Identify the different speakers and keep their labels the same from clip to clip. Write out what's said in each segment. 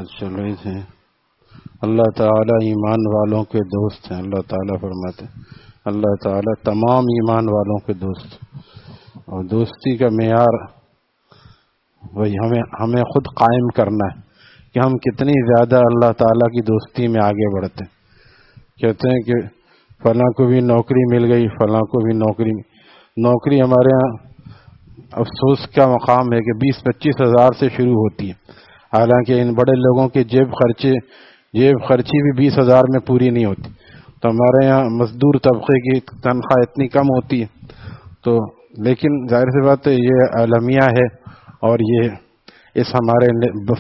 Speaker 1: بات چل رہی تھی، اللہ تعالیٰ ایمان والوں کے دوست ہیں۔ اللہ تعالیٰ فرماتے ہیں اللہ تعالیٰ تمام ایمان والوں کے دوست، اور دوستی کا معیار وہی ہمیں خود قائم کرنا ہے کہ ہم کتنی زیادہ اللہ تعالیٰ کی دوستی میں آگے بڑھتے ہیں۔ کہتے ہیں کہ فلاں کو بھی نوکری مل گئی، فلاں کو بھی نوکری ہمارے ہاں افسوس کا مقام ہے کہ 20-25 ہزار سے شروع ہوتی ہے، حالانکہ ان بڑے لوگوں کی جیب خرچی بھی 20 ہزار میں پوری نہیں ہوتی۔ تو ہمارے یہاں مزدور طبقے کی تنخواہ اتنی کم ہوتی ہے، تو لیکن ظاہر سی بات ہے یہ المیہ ہے، اور یہ اس ہمارے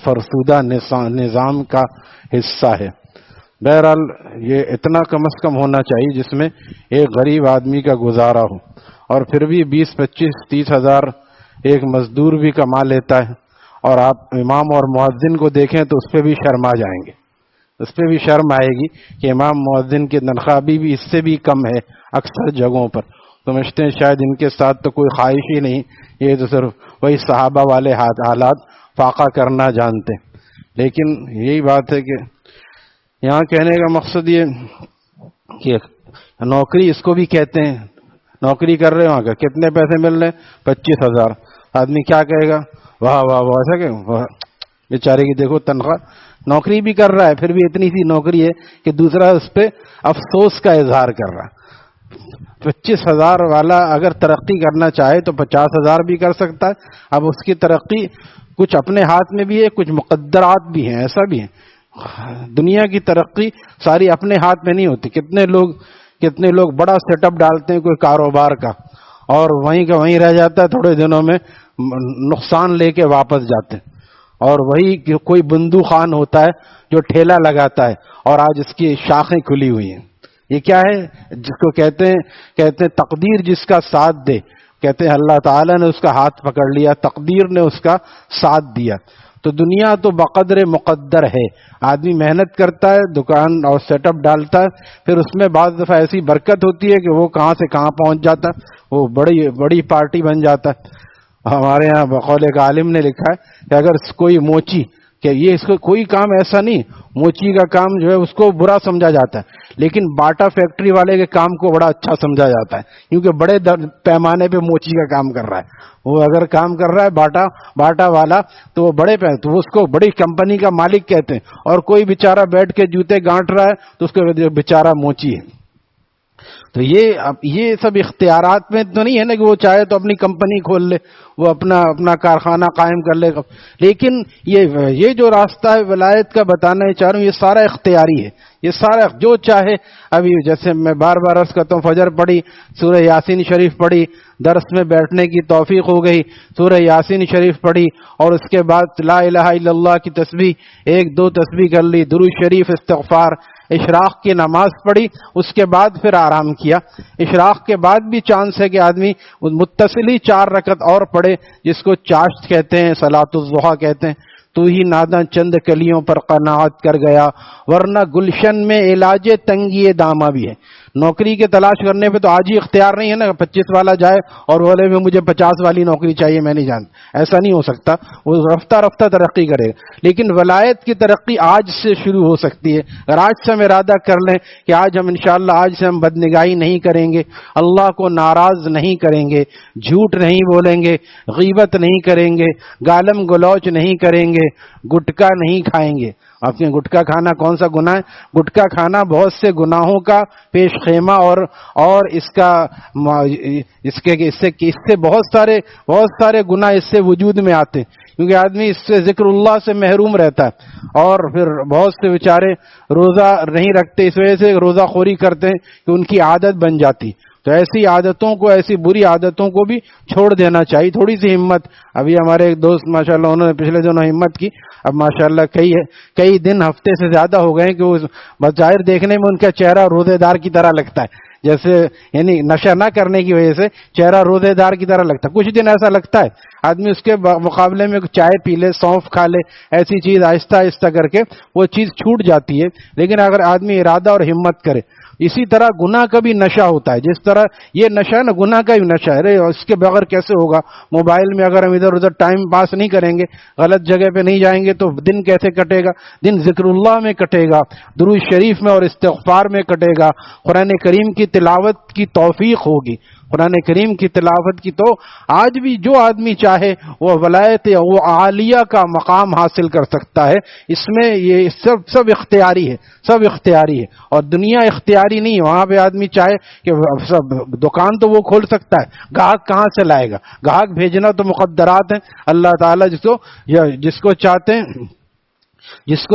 Speaker 1: فرسودہ نظام کا حصہ ہے۔ بہرحال یہ اتنا کم از کم ہونا چاہیے جس میں ایک غریب آدمی کا گزارا ہو، اور پھر بھی 20-25-30 ہزار ایک مزدور بھی کما لیتا ہے، اور آپ امام اور مؤذن کو دیکھیں تو اس پہ بھی شرما جائیں گے، اس پہ بھی شرم آئے گی کہ امام مؤذن کی تنخواہ بھی اس سے بھی کم ہے اکثر جگہوں پر۔ سمجھتے ہیں شاید ان کے ساتھ تو کوئی خواہش ہی نہیں، یہ تو صرف وہی صحابہ والے حالات فاقہ کرنا جانتے ہیں۔ لیکن یہی بات ہے کہ یہاں کہنے کا مقصد یہ کہ نوکری اس کو بھی کہتے ہیں، نوکری کر رہے وہاں کا کتنے پیسے مل رہے ہیں؟ 25 ہزار۔ آدمی کیا کہے گا؟ واہ واہ واہ، ایسا کہ بیچارے کی دیکھو تنخواہ، نوکری بھی کر رہا ہے پھر بھی اتنی سی نوکری ہے کہ دوسرا اس پہ افسوس کا اظہار کر رہا ہے۔ 25 ہزار والا اگر ترقی کرنا چاہے تو 50 ہزار بھی کر سکتا ہے۔ اب اس کی ترقی کچھ اپنے ہاتھ میں بھی ہے، کچھ مقدرات بھی ہیں، ایسا بھی ہے۔ دنیا کی ترقی ساری اپنے ہاتھ میں نہیں ہوتی۔ کتنے لوگ بڑا سیٹ اپ ڈالتے ہیں کوئی کاروبار کا، اور وہیں کا وہیں رہ جاتا ہے، تھوڑے دنوں میں نقصان لے کے واپس جاتے ہیں۔ اور وہی کوئی بندو خان ہوتا ہے جو ٹھیلا لگاتا ہے اور آج اس کی شاخیں کھلی ہوئی ہیں۔ یہ کیا ہے؟ جس کو کہتے ہیں تقدیر جس کا ساتھ دے، کہتے ہیں اللہ تعالیٰ نے اس کا ہاتھ پکڑ لیا، تقدیر نے اس کا ساتھ دیا۔ تو دنیا تو بقدر مقدر ہے، آدمی محنت کرتا ہے، دکان اور سیٹ اپ ڈالتا ہے، پھر اس میں بعض دفعہ ایسی برکت ہوتی ہے کہ وہ کہاں سے کہاں پہنچ جاتا ہے، وہ بڑی پارٹی بن جاتا ہے۔ ہمارے ہاں بقول ایک عالم نے لکھا ہے کہ اگر کوئی موچی، کہ یہ اس کو کوئی کام ایسا نہیں، موچی کا کام جو ہے اس کو برا سمجھا جاتا ہے، لیکن باٹا فیکٹری والے کے کام کو بڑا اچھا سمجھا جاتا ہے، کیونکہ بڑے پیمانے پہ موچی کا کام کر رہا ہے۔ وہ اگر کام کر رہا ہے باٹا والا تو وہ تو اس کو بڑی کمپنی کا مالک کہتے ہیں، اور کوئی بیچارہ بیٹھ کے جوتے گانٹ رہا ہے تو اس کو بیچارہ موچی ہے۔ تو یہ سب اختیارات میں تو نہیں ہے نا کہ وہ چاہے تو اپنی کمپنی کھول لے، وہ اپنا کارخانہ قائم کر لے، لیکن یہ جو راستہ ہے ولایت کا بتانا چاہ رہا ہوں، یہ سارا اختیاری ہے، یہ سارا جو چاہے۔ ابھی جیسے میں بار بار عرض کرتا ہوں، فجر پڑھی، سورہ یاسین شریف پڑھی، درس میں بیٹھنے کی توفیق ہو گئی، سورہ یاسین شریف پڑھی، اور اس کے بعد لا الہ الا اللہ کی تسبیح 1-2 تسبیح کر لی، درود شریف، استغفار، اشراق کی نماز پڑھی، اس کے بعد پھر آرام کیا۔ اشراق کے بعد بھی چانس ہے کہ آدمی متصلی 4 رکعت اور پڑھے، جس کو چاشت کہتے ہیں، صلاۃ الضحیٰ کہتے ہیں۔ تو ہی ناداں چند کلیوں پر قناعت کر گیا، ورنہ گلشن میں علاج تنگی دامہ بھی ہے۔ نوکری کے تلاش کرنے پہ تو آج ہی اختیار نہیں ہے نا، 25 والا جائے اور بولے میں مجھے 50 والی نوکری چاہیے، میں نہیں جانتا، ایسا نہیں ہو سکتا۔ وہ رفتہ رفتہ ترقی کرے گا، لیکن ولایت کی ترقی آج سے شروع ہو سکتی ہے۔ اگر آج سے ہم ارادہ کر لیں کہ آج ہم انشاءاللہ آج سے ہم بدنگاہی نہیں کریں گے، اللہ کو ناراض نہیں کریں گے، جھوٹ نہیں بولیں گے، غیبت نہیں کریں گے، گالم گلوچ نہیں کریں گے، گٹکا نہیں کھائیں گے۔ آپ نے گٹکا کھانا کون سا گناہ ہے؟ گٹکا کھانا بہت سے گناہوں کا پیش خیمہ، اور اس سے بہت سارے گناہ اس سے وجود میں آتے ہیں، کیونکہ آدمی اس سے ذکر اللہ سے محروم رہتا ہے، اور پھر بہت سے بیچارے روزہ نہیں رکھتے، اس وجہ سے روزہ خوری کرتے ہیں کہ ان کی عادت بن جاتی۔ تو ایسی عادتوں کو، ایسی بری عادتوں کو بھی چھوڑ دینا چاہیے، تھوڑی سی ہمت۔ ابھی ہمارے ایک دوست ماشاءاللہ انہوں نے پچھلے دنوں ہمت کی، اب ماشاءاللہ کئی دن، ہفتے سے زیادہ ہو گئے کہ وہ بظاہر دیکھنے میں ان کا چہرہ روزے دار کی طرح لگتا ہے، جیسے یعنی نشہ نہ کرنے کی وجہ سے چہرہ روزے دار کی طرح لگتا ہے۔ کچھ دن ایسا لگتا ہے، آدمی اس کے مقابلے میں چائے پی لے، سونف کھا لے، ایسی چیز آہستہ آہستہ کر کے وہ چیز چھوٹ جاتی ہے۔ لیکن اگر آدمی ارادہ اور ہمت کرے اسی طرح گناہ کا بھی نشہ ہوتا ہے، جس طرح یہ نشہ ہے نا، گناہ کا بھی نشہ ہے، ارے اس کے بغیر کیسے ہوگا؟ موبائل میں اگر ہم ادھر ادھر ٹائم پاس نہیں کریں گے، غلط جگہ پہ نہیں جائیں گے تو دن کیسے کٹے گا؟ دن ذکر اللہ میں کٹے گا، درود شریف میں اور استغفار میں کٹے گا، قرآن کریم کی تلاوت کی توفیق ہوگی، قرآن کریم کی تلاوت کی۔ تو آج بھی جو آدمی چاہے وہ ولایت وہ عالیہ کا مقام حاصل کر سکتا ہے، اس میں یہ سب اختیاری ہے، سب اختیاری ہے، اور دنیا اختیاری نہیں ہے۔ وہاں پہ آدمی چاہے کہ سب دکان تو وہ کھول سکتا ہے، گاہک کہاں سے لائے گا؟ گاہک بھیجنا تو مقدرات ہیں، اللہ تعالیٰ جس کو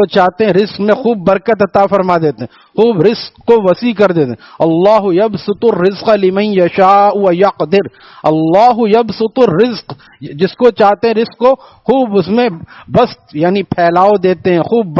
Speaker 1: چاہتے ہیں رزق میں خوب برکت عطا فرما دیتے ہیں، خوب رزق کو وسیع کر دیتے ہیں۔ اللہ یبسط الرزق لمن یشاء ویقدر، اللہ یبسط الرزق، جس کو چاہتے ہیں رزق کو خوب اس میں بسط یعنی پھیلاؤ دیتے ہیں، خوب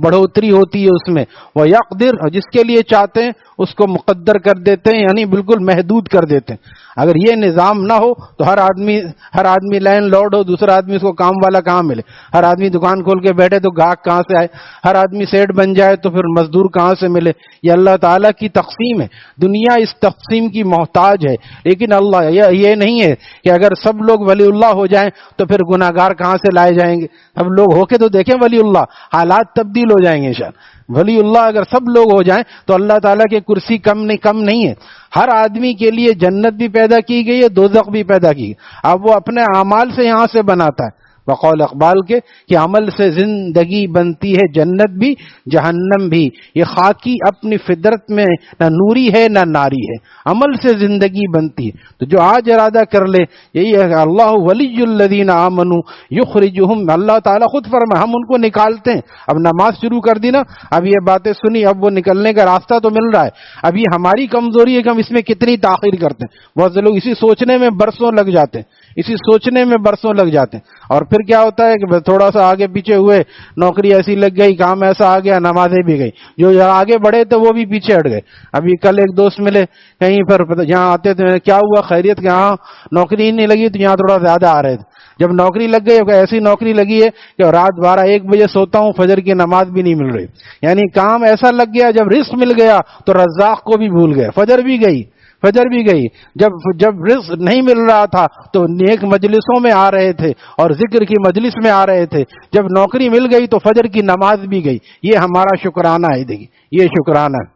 Speaker 1: بڑھوتری ہوتی ہے اس میں، ویقدر، اور جس کے لیے چاہتے ہیں اس کو مقدر کر دیتے ہیں، یعنی بالکل محدود کر دیتے ہیں۔ اگر یہ نظام نہ ہو تو ہر آدمی لینڈ لارڈ ہو، دوسرا آدمی اس کو کام والا کہاں ملے؟ ہر آدمی دکان کھول کے بیٹھے تو گاہک کہاں سے آئے؟ ہر آدمی سیٹ بن جائے تو پھر مزدور کہاں سے ملے؟ یہ اللہ تعالیٰ کی تقسیم ہے، دنیا اس تقسیم کی محتاج ہے، لیکن اللہ یہ نہیں ہے کہ اگر سب لوگ ولی اللہ ہو جائیں تو پھر گناہ گار کہاں سے لائے جائیں گے؟ سب لوگ ہو کے تو دیکھیں ولی اللہ، حالات تبدیل ہو جائیں گے انشاءاللہ۔ ولی اللہ اگر سب لوگ ہو جائیں تو اللہ تعالیٰ کی کرسی کم نہیں ہے۔ ہر آدمی کے لیے جنت بھی پیدا کی گئی ہے، دوزخ بھی پیدا کی گئی، اب وہ اپنے اعمال سے یہاں سے بناتا ہے۔ بقول اقبال کے کہ عمل سے زندگی بنتی ہے جنت بھی جہنم بھی، یہ خاکی اپنی فطرت میں نہ نوری ہے نہ ناری ہے، عمل سے زندگی بنتی ہے۔ تو جو آج ارادہ کر لے، یہی ہے کہ اللہ ولی الذین آمنوا یخرجہم، اللہ تعالیٰ خود فرمائے ہم ان کو نکالتے ہیں۔ اب نماز شروع کر دی نا، اب یہ باتیں سنی، اب وہ نکلنے کا راستہ تو مل رہا ہے۔ اب یہ ہماری کمزوری ہے کہ ہم اس میں کتنی تاخیر کرتے ہیں، بہت سے لوگ اسی سوچنے میں برسوں لگ جاتے ہیں، اور پھر کیا ہوتا ہے کہ تھوڑا سا آگے پیچھے ہوئے، نوکری ایسی لگ گئی، کام ایسا آ گیا، نمازیں بھی گئی، جو آگے بڑھے تھے وہ بھی پیچھے ہٹ گئے۔ ابھی کل ایک دوست ملے کہیں پر، یہاں آتے تھے، کیا ہوا خیریت؟ کہ ہاں نوکری ہی نہیں لگی تو یہاں تھوڑا زیادہ آ رہے تھے، جب نوکری لگ گئی، ایسی نوکری لگی ہے کہ رات 12-1 بجے سوتا ہوں، فجر کی نماز بھی نہیں مل رہی، یعنی کام ایسا لگ گیا، جب رزق مل گیا تو رزاق کو بھی بھول گئے، فجر بھی گئی، جب رزق نہیں مل رہا تھا تو نیک مجلسوں میں آ رہے تھے اور ذکر کی مجلس میں آ رہے تھے، جب نوکری مل گئی تو فجر کی نماز بھی گئی۔ یہ ہمارا شکرانہ ہے، دیکھیے یہ شکرانہ ہے۔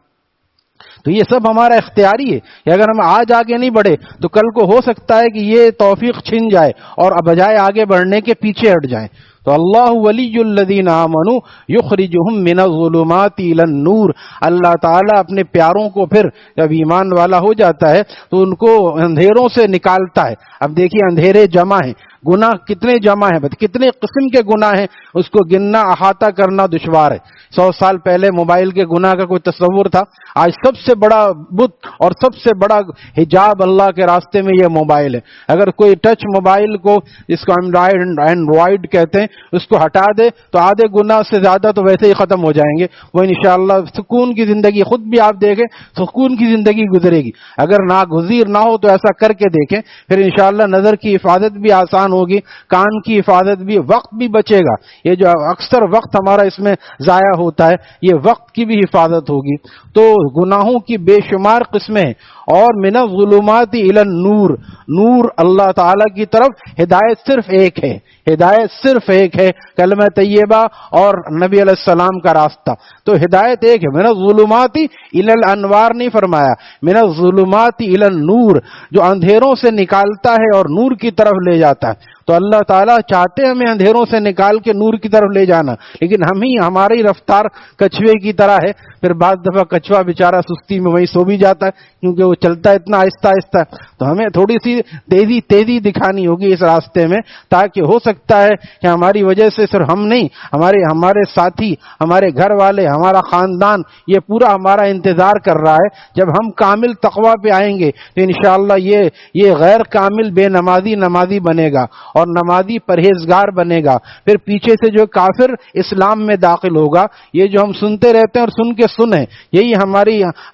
Speaker 1: تو یہ سب ہمارا اختیاری ہے کہ اگر ہم آج آگے نہیں بڑھے تو کل کو ہو سکتا ہے کہ یہ توفیق چھن جائے اور بجائے آگے بڑھنے کے پیچھے ہٹ جائیں۔ تو اللہ ولی الذین آمنوا یخرجہم من الظلمات الی النور، اللہ تعالیٰ اپنے پیاروں کو پھر جب ایمان والا ہو جاتا ہے تو ان کو اندھیروں سے نکالتا ہے۔ اب دیکھیے اندھیرے جمع ہیں، گناہ کتنے جمع ہیں، کتنے قسم کے گناہ ہیں، اس کو گننا احاطہ کرنا دشوار ہے۔ 100 سال پہلے موبائل کے گناہ کا کوئی تصور تھا؟ آج سب سے بڑا بت اور سب سے بڑا حجاب اللہ کے راستے میں یہ موبائل ہے۔ اگر کوئی ٹچ موبائل کو، جس کو اینڈرائڈ کہتے ہیں، اس کو ہٹا دے تو آدھے گناہ سے زیادہ تو ویسے ہی ختم ہو جائیں گے، وہ انشاءاللہ سکون کی زندگی، خود بھی آپ دیکھیں سکون کی زندگی گزرے گی۔ اگر ناگزیر نہ ہو تو ایسا کر کے دیکھیں، پھر انشاءاللہ نظر کی حفاظت بھی آسان ہوگی، کان کی حفاظت بھی، وقت بھی بچے گا۔ یہ جو اکثر وقت ہمارا اس میں ضائع ہوتا ہے، یہ وقت کی بھی حفاظت ہوگی۔ تو گناہوں کی بے شمار قسمیں، اور من الظلمات الی النور، نور اللہ تعالی کی طرف ہدایت صرف ایک ہے، کلمہ طیبہ اور نبی علیہ السلام کا راستہ۔ تو ہدایت ایک ہے، من الظلمات الی الانوار نہیں فرمایا، من الظلمات الی النور، جو اندھیروں سے نکالتا ہے اور نور کی طرف لے جاتا ہے۔ تو اللہ تعالیٰ چاہتے ہیں ہمیں اندھیروں سے نکال کے نور کی طرف لے جانا، لیکن ہماری رفتار کچھوے کی طرح ہے۔ پھر بعض دفعہ کچھوا بیچارہ سستی میں وہیں سو بھی جاتا ہے، کیونکہ وہ چلتا ہے اتنا آہستہ آہستہ۔ تو ہمیں تھوڑی سی تیزی دکھانی ہوگی اس راستے میں، تاکہ ہو سکتا ہے کہ ہماری وجہ سے صرف ہم نہیں، ہمارے ساتھی، ہمارے گھر والے، ہمارا خاندان، یہ پورا ہمارا انتظار کر رہا ہے۔ جب ہم کامل تقوی پہ آئیں گے تو انشاءاللہ یہ غیر کامل بے نمازی بنے گا اور نمازی پرہیزگار بنے گا۔ پھر پیچھے سے جو کافر اسلام میں داخل ہوگا، یہ جو ہم سنتے رہتے ہیں اور سن کے سنیں، یہی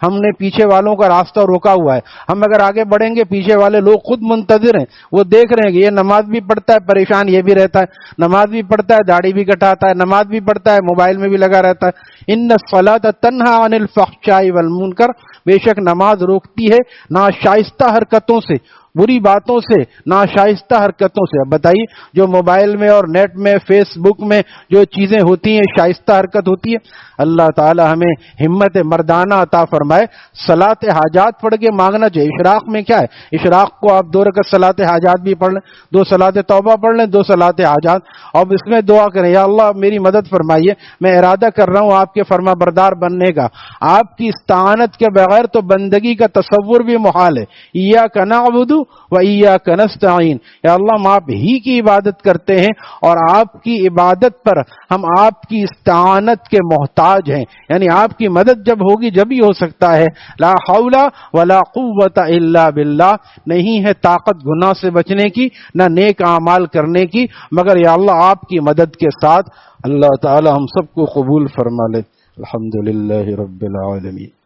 Speaker 1: ہم نے پیچھے والوں کا راستہ روکا ہوا ہے۔ ہم اگر آگے بڑھیں گے، پیچھے والے لوگ خود منتظر ہیں، وہ دیکھ رہے ہیں کہ یہ نماز بھی پڑھتا ہے، پریشان یہ بھی رہتا ہے، نماز بھی پڑھتا ہے، داڑھی بھی کٹاتا ہے، نماز بھی پڑھتا ہے، موبائل میں بھی لگا رہتا ہے۔ ان الصلاۃ تنہی عن الفحشاء والمنکر بے شک نماز روکتی ہے ناشائستہ حرکتوں سے، بری باتوں سے، ناشائستہ حرکتوں سے۔ اب بتائیے جو موبائل میں اور نیٹ میں فیس بک میں جو چیزیں ہوتی ہیں شائستہ حرکت ہوتی ہے؟ اللہ تعالی ہمیں ہمت مردانہ عطا فرمائے۔ صلاۃ حاجات پڑھ کے مانگنا چاہیے۔ اشراق میں کیا ہے؟ اشراق کو آپ 2 رکعت صلاۃ حاجات بھی پڑھ لیں، 2 صلاۃ توبہ پڑھ لیں، 2 صلاۃ حاجات، اور اس میں دعا کریں یا اللہ میری مدد فرمائیے، میں ارادہ کر رہا ہوں آپ کے فرما بردار بننے کا، آپ کی استعانت کے بغیر تو بندگی کا تصور بھی محال ہے۔ ایاک نعبد و ایاک نستعین، یا اللہ ہم آپ ہی کی عبادت کرتے ہیں اور آپ کی عبادت پر ہم آپ کی استعانت کے محتاج ہیں، یعنی آپ کی مدد جب ہوگی جب ہی ہو سکتا ہے۔ لا حول ولا قوت الا باللہ، نہیں ہے طاقت گناہ سے بچنے کی نہ نیک اعمال کرنے کی مگر یا اللہ آپ کی مدد کے ساتھ۔ اللہ تعالی ہم سب کو قبول فرما لے۔ الحمدللہ رب العالمین۔